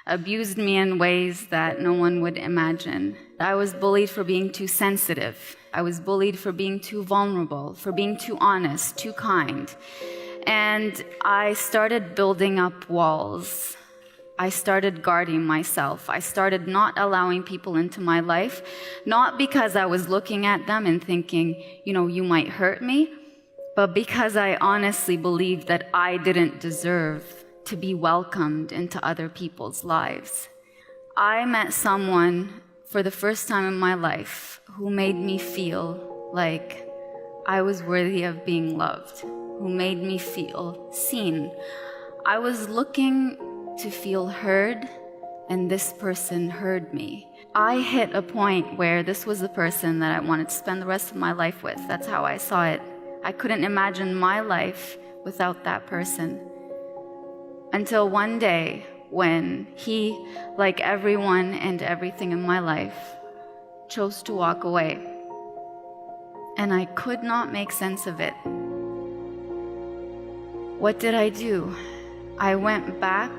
abused me in ways that no one would imagine. I was bullied for being too sensitive. I was bullied for being too vulnerable, for being too honest, too kind. And I started building up walls. I started guarding myself. I started not allowing people into my life, not because I was looking at them and thinking, you might hurt me, but because I honestly believed that I didn't deserve to be welcomed into other people's lives. I met someone for the first time in my life who made me feel like I was worthy of being loved, who made me feel seen. I was looking to feel heard, and this person heard me. I hit a point where this was the person that I wanted to spend the rest of my life with. That's how I saw it. I couldn't imagine my life without that person. Until one day when he, like everyone and everything in my life, chose to walk away. And I could not make sense of it. What did I do? I went back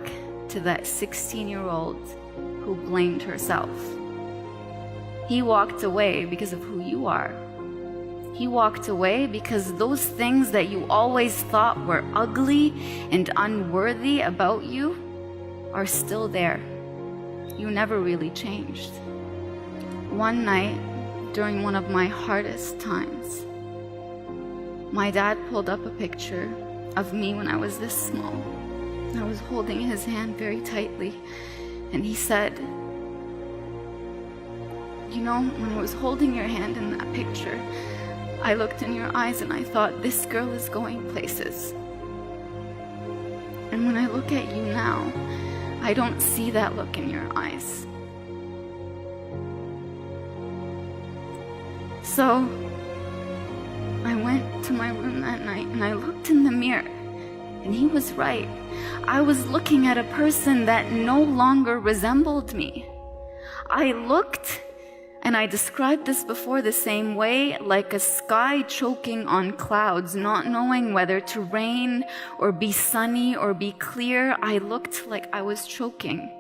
to that 16-year-old who blamed herself. He walked away because of who you are. He walked away because those things that you always thought were ugly and unworthy about you are still there. You never really changed. One night, during one of my hardest times, my dad pulled up a picture of me when I was this small. I was holding his hand very tightly, and he said, when I was holding your hand in that picture, I looked in your eyes and I thought, this girl is going places. And when I look at you now, I don't see that look in your eyes. So I went to my room that night and I looked in the mirror, and he was right. I was looking at a person that no longer resembled me. I looked, and I described this before the same way, like a sky choking on clouds, not knowing whether to rain or be sunny or be clear. I looked like I was choking.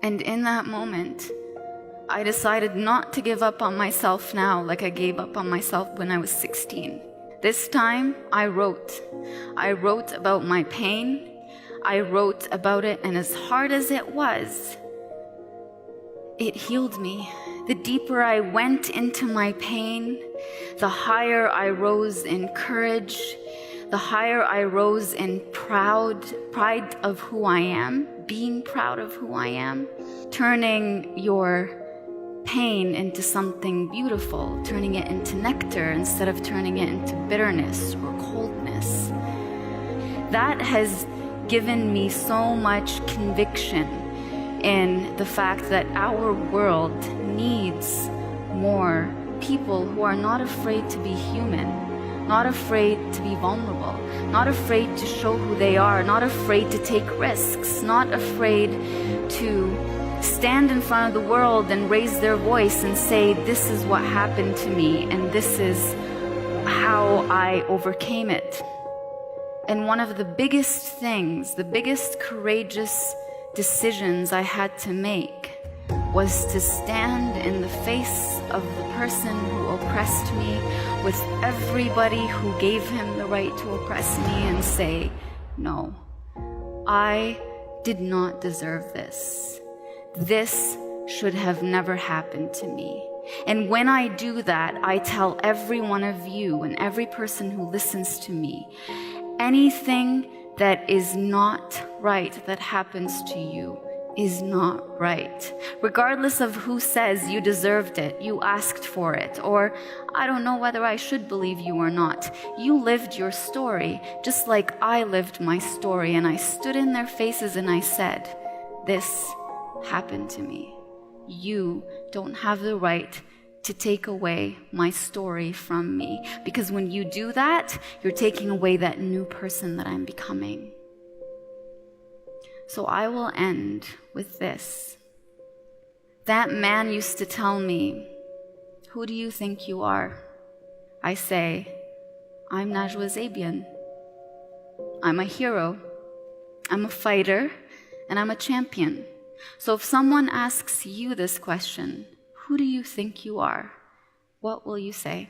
And in that moment, I decided not to give up on myself now like I gave up on myself when I was 16. This time, I wrote. I wrote about my pain. I wrote about it, and as hard as it was, it healed me. The deeper I went into my pain, the higher I rose in courage, the higher I rose in pride of who I am, being proud of who I am, turning your pain into something beautiful, turning it into nectar instead of turning it into bitterness or coldness. That has given me so much conviction in the fact that our world needs more people who are not afraid to be human, not afraid to be vulnerable, not afraid to show who they are, not afraid to take risks, not afraid to stand in front of the world and raise their voice and say, this is what happened to me and this is how I overcame it. And one of the biggest things, the biggest courageous decisions I had to make was to stand in the face of the person who oppressed me with everybody who gave him the right to oppress me and say, no, I did not deserve this. This should have never happened to me. And when I do that, I tell every one of you and every person who listens to me, anything that is not right that happens to you is not right. Regardless of who says you deserved it, you asked for it, or I don't know whether I should believe you or not. You lived your story just like I lived my story, and I stood in their faces and I said, this happened to me. You don't have the right to take away my story from me, because when you do that, you're taking away that new person that I'm becoming. So I will end with this. That man used to tell me, who do you think you are? I say, I'm Najwa Zabian. I'm a hero. I'm a fighter. and I'm a champion. So if someone asks you this question, who do you think you are? What will you say?